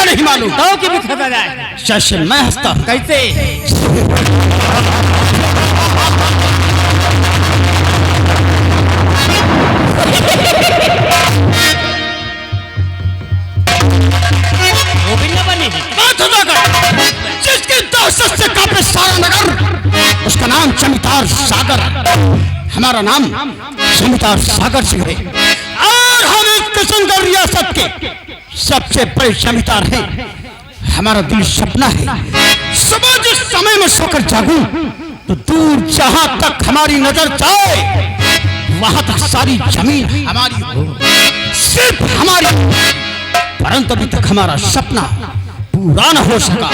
का नहीं मालूम तो कि भी खता जाए। जैसे मैं हंसता हूं कैसे? वो भी न बनी जिसकी दहशत से कांपे सारा नगर, उसका नाम जमींदार सागर। हमारा नाम जमींदार सागर सिंह है और हम इस किशनगढ़ रियासत के सबसे बड़े जमींदार हैं। हमारा दिल सपना है, सुबह जिस समय में सोकर जागूं तो दूर जहां तक हमारी नजर जाए वहां तक सारी जमीन हमारी हो, सिर्फ हमारी। परंतु अभी तक हमारा सपना पूरा न हो सका।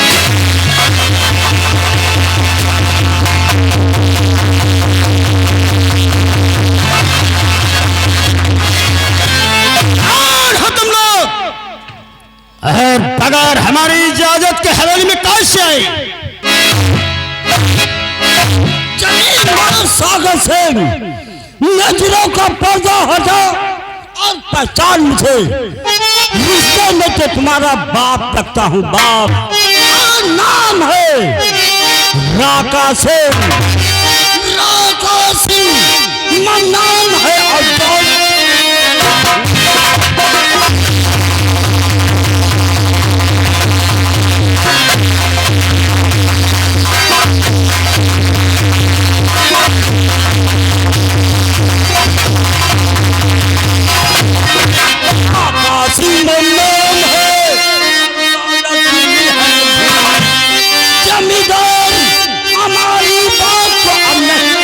और तुम लोग बगैर हमारी इजाजत के हवेली में कैसे आए? सागर सिंह, नजरों का पर्दा हटा और पहचान मुझे। रिश्ते में तो तुम्हारा बाप लगता हूँ, बाप। और नाम है राका सिंह। राका सिंह नाम है और जमींदार हमारी बात को अब नहीं।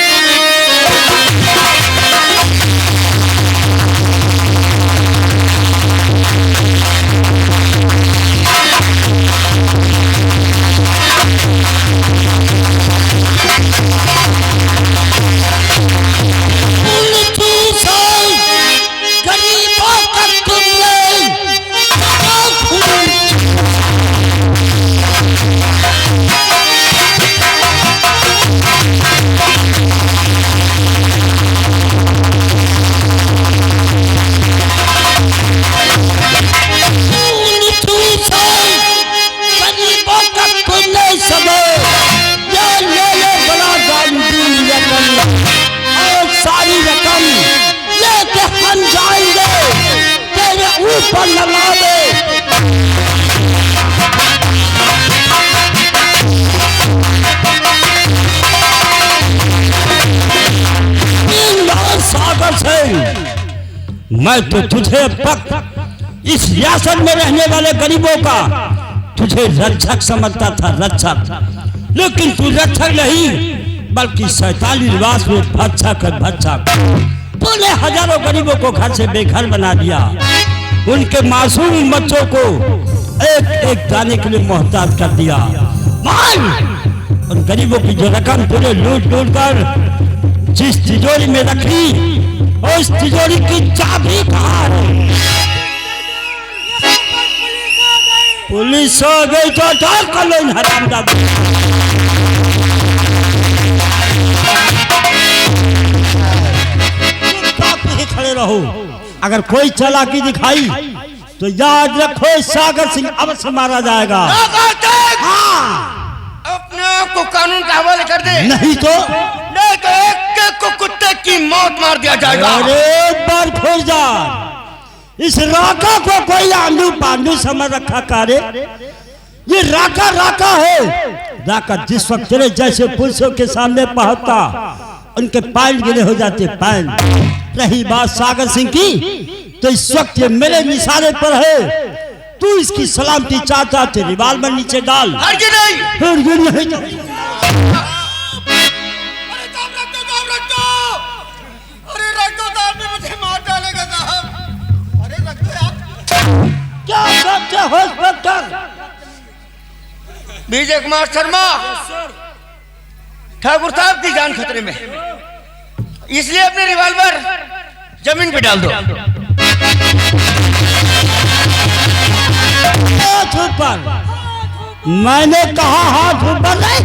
सारी रकम लेके हम जाएंगे, तेरे ऊपर लगा दे। सागर सिंह, मैं तो तुझे इस रियासत में रहने वाले गरीबों का तुझे रक्षक समझता था, रक्षक। लेकिन तू रक्षक नहीं बल्कि शैतानी लिबास में भक्षक है, भक्षक। तूने हजारों गरीबों को घर से बेघर बना दिया, उनके मासूम बच्चों को एक एक दाने के लिए मोहताज कर दिया। मान उन गरीबों की जो रकम तूने लूट लूट कर जिस तिजोरी में रखी, उस तिजोरी की चाबी कहाँ है? पुलिस हो गई तो डाल कर लो हरामजादे। खड़े रहो, अगर कोई चालाकी दिखाई तो याद रखो सागर सिंह अवश्य मारा जाएगा। हाँ। अपने आप को कानून का हवाले कर दे, नहीं तो एक को कुत्ते की मौत मार दिया जाएगा। अरे एक बार खोल जा, इस राका को कोई आंधू पांडू समझ रखा कारे? ये राका राका है। राका जिस वक्त तेरे जैसे पुरुषों के सामने पहुंचता उनके पैर गिले हो जाते पैर। रही बात सागर सिंह की, तो इस वक्त ये मेरे निशाने पर है। तू इसकी सलामती चाहता तो रिवाल्वर नीचे डाल। हरगिज़ नहीं। अरे रख दो साहब, ने मुझे मार डालेगा साहब। अरे रख दो आप। क्या करते हो इंस्पेक्टर? विजय कुमार शर्मा, ठाकुर साहब की जान खतरे में, इसलिए अपने रिवॉल्वर जमीन पे डाल दो। हाथ ऊपर, मैंने कहा हाथ ऊपर नहीं।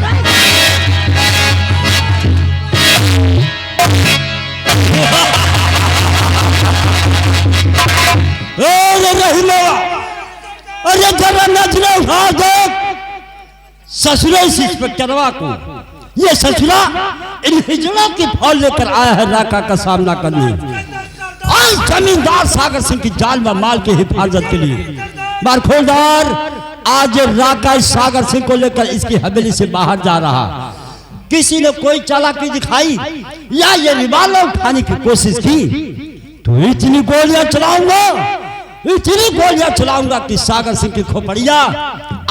अरे अरे जरा नजरें उठा दो ससुरे इस इंस्पेक्टरवा को। ये ससुरा इन हिजड़ों की फौज लेकर आया है राका का सामना करने और जमींदार सागर सिंह की जान व माल की हिफाजत के लिए। बारखोरदार आज राका इस सागर सिंह को लेकर इसकी हवेली से बाहर जा रहा। किसी ने कोई चालाकी दिखाई या ये रिवाल्वर उठाने की कोशिश की तो इतनी गोलियां चलाऊंगा कि सागर सिंह की खोपड़िया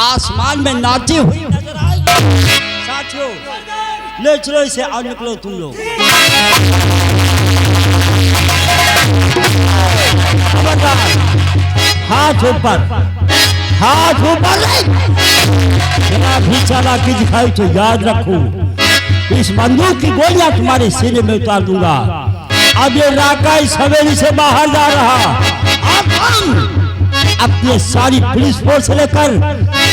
आसमान में नाचती हुई नजर आएगी। साथियों ले चलो इसे और निकलो तुम लोग। हाथ ऊपर जरा भी चालाकी दिखाई तो याद रखो इस बंदूक की गोलियां तुम्हारे सीने में उतार दूंगा। अब ये राका इस हवेली से बाहर जा रहा। अब हम अपनी सारी पुलिस फोर्स लेकर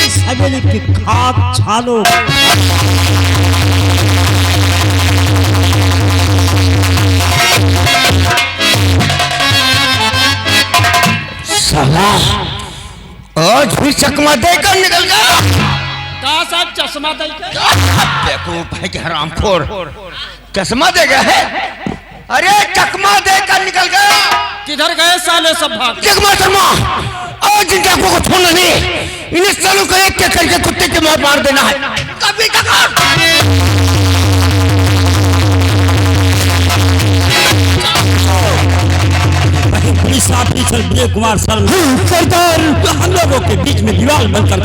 इस हवेली की खाक छानो। साला आज भी चकमा देकर निकल गया। कहा साहब चश्मा देकर? बेवकूफ है कि हरामखोर चश्मा दे गया है। अरे चकमा देकर निकल गया। किधर गए साले सब भाग? चकमा शर्मा आज इन डाकुओं को छोड़ना नहीं। इन्हें सालों को एक करके कुत्ते के मुंह मार देना है। कभी तक पुलिस ऑफिसर विजय कुमार सरदार हम लोगों के बीच में दीवार बनकर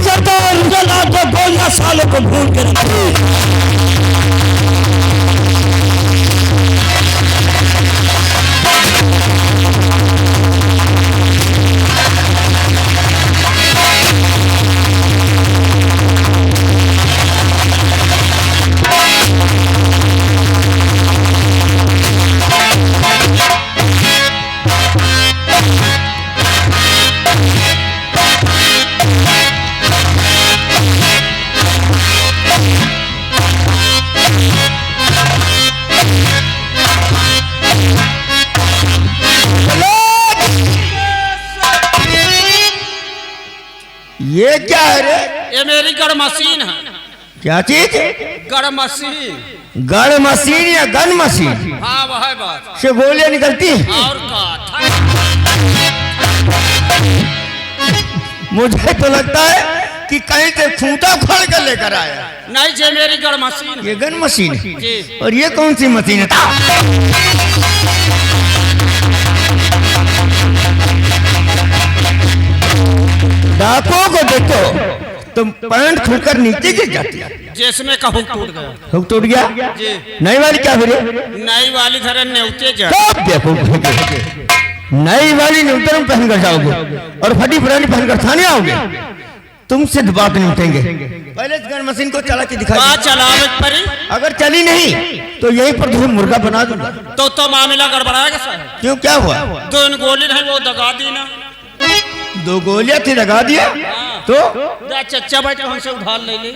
सरदार जला तो गोलियां सालों को भूल के ये क्या है रे? ये मेरी गड़ मशीन है। क्या चीज? गड़ मशीन। गड़ मशीन या गन मशीन? हाँ वह है बात। से गोलियां निकलती हैं। और का मुझे तो लगता है कि कहीं से खूंटा खोल कर लेकर आया। नहीं जे मेरी गड़ मशीन। ये गन मशीन जी। है। और ये कौन सी मशीन है? डाकुओं को देखो तुम पैंट खुलकर नीचे गिर जाती है। जिसमें का हुक टूट गया। हुक टूट गया? जी। नई वाली क्या फिर? नई वाली धरन नेवते जा। देखो नई वाली न्यूटर में पहनकर जाओगे और फटी पुरानी पहनकर थाने आओगे। तुमसे बात नहीं उठेंगे। पहले गन मशीन को चला के दिखा। चलावे परी अगर चली नहीं तो यहीं पर तुम्हें मुर्गा बना दूंगा। तो मामला गड़बड़ाएगा साहब। क्यों क्या हुआ? दो गोली नहीं वो दगा दी ना। दो गोलियां थी लगा दिया तो चच्चा बैठे हमसे उधार ले ले।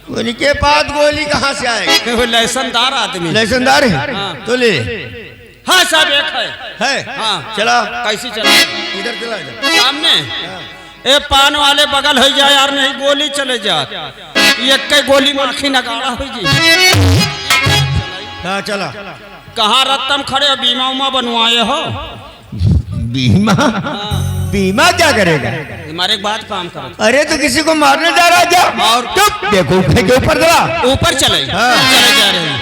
गोली के बाद गोली कहाँ से आएगी? वो लैसनदार आदमी। लैसनदार है? हाँ। तो ले। हाँ साहब एक है। हाँ चला। कैसी चला? इधर चला इधर। सामने ए पान वाले बगल हो जाए यार नहीं गोली चले जा। एक कई गोली मलखी नगाड़ा हो जी। हाँ चला। कहाँ रत्तम खड़े बीमा उमा बनवाए हो? बीमा? बीमा क्या करेगा? हमारे एक बात काम करो। अरे तो किसी को मारने जा रहा क्या? और चुप देखो के ऊपर जरा। ऊपर चले। हाँ। चले जा रहे हैं।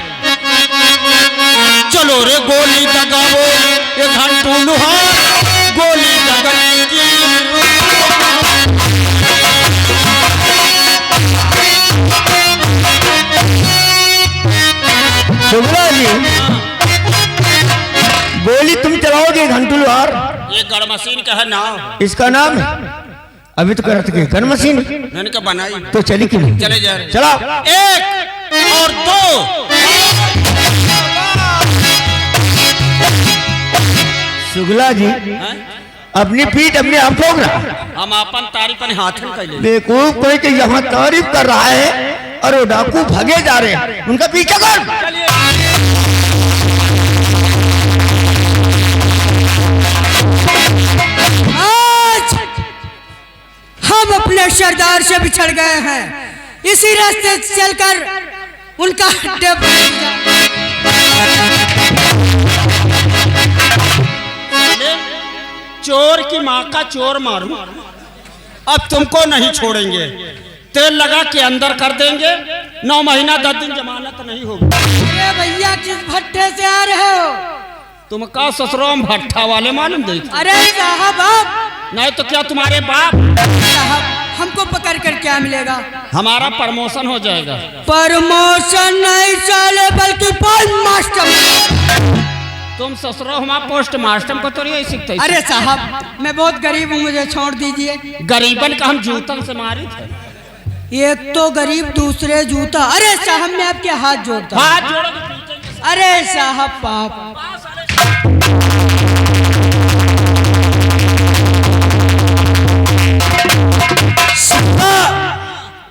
चलो रे गोली दगावो ये घंटू लुहार गोली दगाने की। शुभ्रा जी गोली तुम चलाओगे घंटू लुहार? ये गड़ मशीन का है नाम। इसका नाम है? अभी तो कह रहे थे गन मशीन। मैंने कहा बनाई तो चली क्यों नहीं? चले जा रहे। चला। एक और दो। शुक्ला जी हैं? अपनी पीठ अपने आप ठोक रहा। हम अपन तारीफ अपने हाथ में कर ले। बेवकूफ कोई के यहाँ तारीफ कर रहा है और वो डाकू भागे जा रहे हैं। उनका पीछा कर। सरदार से बिछड़ गए हैं, इसी रास्ते चलकर उनका हड्डे चोर की माँ का चोर मारूं, अब तुमको नहीं छोड़ेंगे, तेल लगा के अंदर कर देंगे, 9 महीना 10 दिन जमानत नहीं होगी। अरे भैया किस भट्टे से आ रहे हो? तुम का ससुराल भट्ठा वाले मालूम दे? अरे साहब आप नहीं तो क्या तुम्हारे बाप? साहब हमको पकड़ कर क्या मिलेगा? हमारा प्रमोशन हो जाएगा। प्रमोशन नहीं साले बल्कि पोस्ट मास्टर। तुम ससुरो हमारा पोस्ट मास्टर को तो नहीं सीखते। अरे साहब मैं बहुत गरीब हूँ, मुझे छोड़ दीजिए। गरीबन का हम जूतन से मारी थे। एक तो गरीब दूसरे जूता। अरे साहब मैं आपके हाथ जोड़ता हूं। हाथ जोड़ो तो पीछे। अरे साहब पाप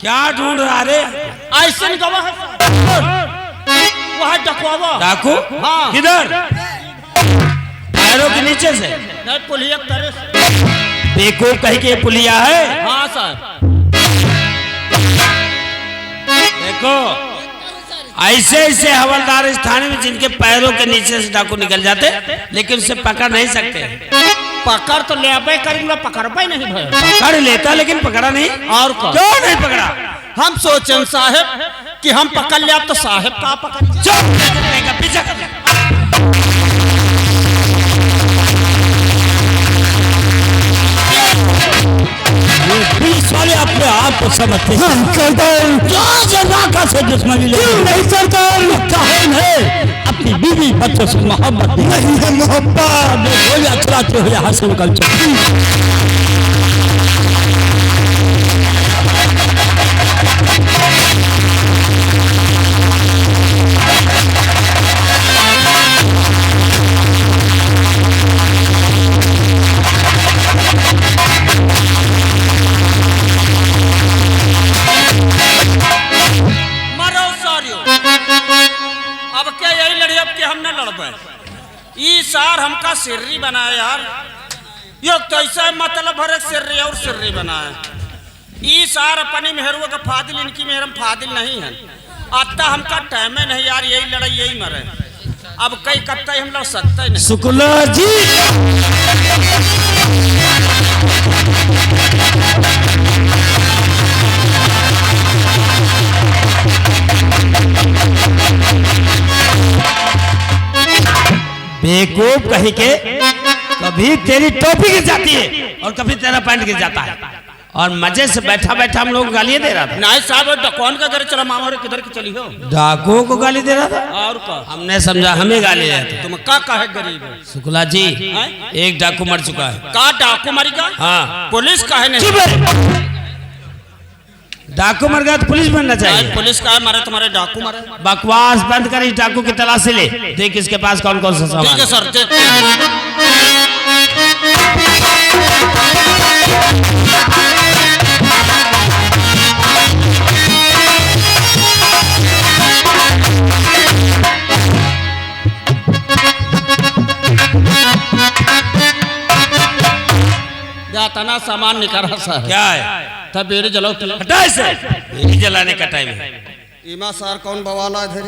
क्या ढूंढ रहा रे? ऐसे गवाह वह डकवावा डाकू? हाँ। किधर? पैरों के नीचे से? नहीं पुलिया तरह से। बेवकूफ कहीं के पुलिया है? हाँ सर। देखो ऐसे ऐसे हवलदार इस थाने में जिनके पैरों के नीचे से डाकू निकल जाते, लेकिन उसे पकड़ नहीं सकते। पकड़ तो ले करेंगे, पकड़ नहीं भाई। पकड़ लेता लेकिन पकड़ा नहीं। और कौन? क्यों नहीं पकड़ा? हम सोचें साहब कि हम पकड़ लिया तो साहब का पकड़। पीछा कर। पुलिस वाले अपने आप को समझते हैं। से दुश्मनी नहीं सरकार है, अपनी बीवी बच्चों से मोहब्बत नहीं है। मोहब्बत चलाते हुए यहाँ से निकल सार हमका सिर्री बनाया यार, यो तो ऐसा मतलब हर सिर्री और सिर्री बनाया। ई सार अपनी मेहरुआ का फादिल, इनकी मेहरम फादिल नहीं है। आता हमका टाइम नहीं यार, यही लड़ाई यही मरे। अब कई कत्ता हम लड़ सकते नहीं। शुक्ला जी बेवकूफ कहीं के, कभी तेरी टोपी गिर जाती है और कभी तेरा पैंट गिर जाता है, और मजे से बैठा बैठा हम लोग गालियां दे रहा था। नहीं साहब कौन का घर चला मामा किधर की चली हो? डाकुओं को गाली दे रहा था। और का हमने समझा हमें गाली देते। तुम का कहे गरीब है? शुक्ला जी एक डाकू मर चुका है। का डाकू मरेगा? हाँ। पुलिस का है नहीं? डाकू मर गया तो पुलिस बनना चाहिए। पुलिस का है मरे, तुम्हारे डाकू मरे। बकवास बंद कर, इस डाकू की तलाशी ले, देख इसके पास कौन कौन सा सामान है। ठीक है सर, देखते हैं। तना सामान निकाला सा है। क्या है? तब बेड़ी जलाओ तो हटा इसे। बेड़ी जलाने का टाइम है। इमा सार कौन बवाला है?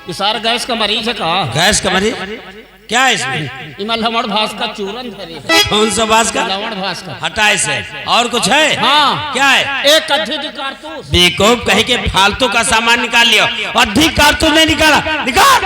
ओ सार गैस का मरीज है का? गैस का मरीज? क्या है इसमें? इमा लवण भास का चूरन धरे। कौन सा भास का? लवण भास का। हटा इसे। और कुछ है? हाँ। क्या है? एक कद्दी की कारतूस। बेवकूफ कहीं के फालतू का सामान निकाल लियो, और अधिक कारतूस नहीं निकाला। निकाल।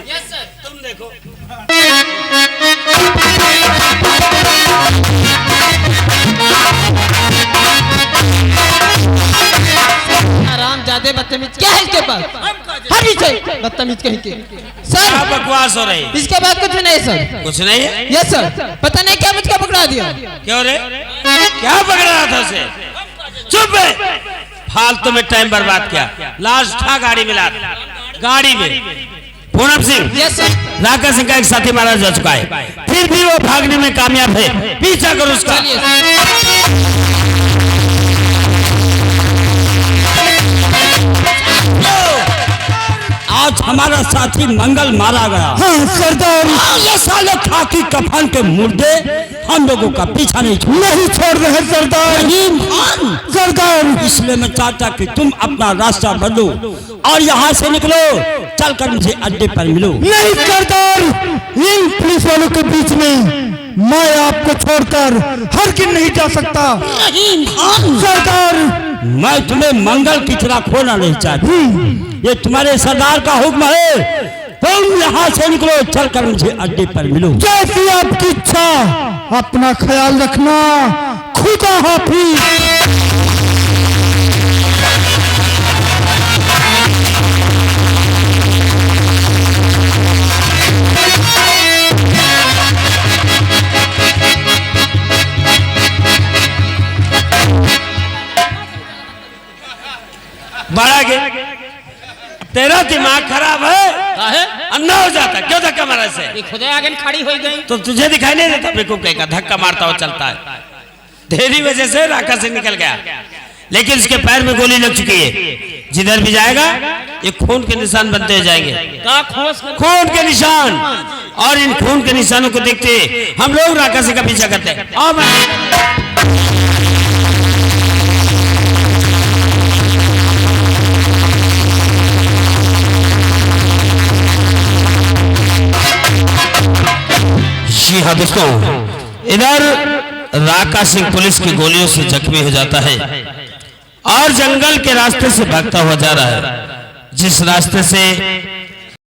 Yes sir. तुम देखो। आराम ज्यादा बदतमीज क्या है इसके पास? हटी से बदतमीज कहीं के। क्या सर बकवास हो रही? इसके पास कुछ नहीं सर। कुछ नहीं है? Yes sir. पता नहीं क्या मुझको पकड़ा दिया। क्यों रे? क्या पकड़ रहा था उसे? चुप है। फालतू में टाइम बर्बाद किया। लास्ट था गाड़ी मिला, गाड़ी में पूनम सिंह यस सर। राका सिंह का एक साथी मारा जा चुका है, फिर भी वो भागने में कामयाब है। पीछा करो उसका। चलिए सर। आज हमारा साथी मंगल मारा गया। हाँ सरदार, ये साले खाकी कफन के मुर्दे हम लोगों का पीछा नहीं नहीं छोड़ रहे सरदार। रहीम खान, सरदार, इसलिए मैं चाहता कि तुम अपना रास्ता बदलो और यहाँ से निकलो, चलकर मुझे अड्डे पर मिलो। नहीं सरदार, इन पुलिस वालों के बीच में मैं आपको छोड़कर हर किन नहीं जा सकता। रहीम खान, सरदार, मैं तुम्हें मंगल की तरह खोना नहीं चाहती, ये तुम्हारे सरदार का हुक्म है। तुम यहाँ से निकलो, चलकर मुझे अड्डे पर मिलो। जैसी आपकी इच्छा, अपना ख्याल रखना। खुदा हाफिज। बड़ा के तेरा दिमाग खराब है, काहे? अन्ना हो जाता, क्यों धक्का मारा से? ये खुदे आगे खड़ी हो गई। तो तुझे दिखाई नहीं देता बेवकूफ कहीं का धक्का मारता हुआ चलता है। तेरी वजह से राका सिंह निकल गया, लेकिन उसके पैर में गोली लग चुकी है। जिधर भी जाएगा ये खून के निशान बनते जाएंगे, खून के निशान। और इन खून के निशानों को देखते हम लोग राका सिंह का पीछा करते हैं। जी हाँ दोस्तों, इधर राका सिंह पुलिस की गोलियों से जख्मी हो जाता है और जंगल के रास्ते से भागता हुआ जा रहा है, जिस रास्ते से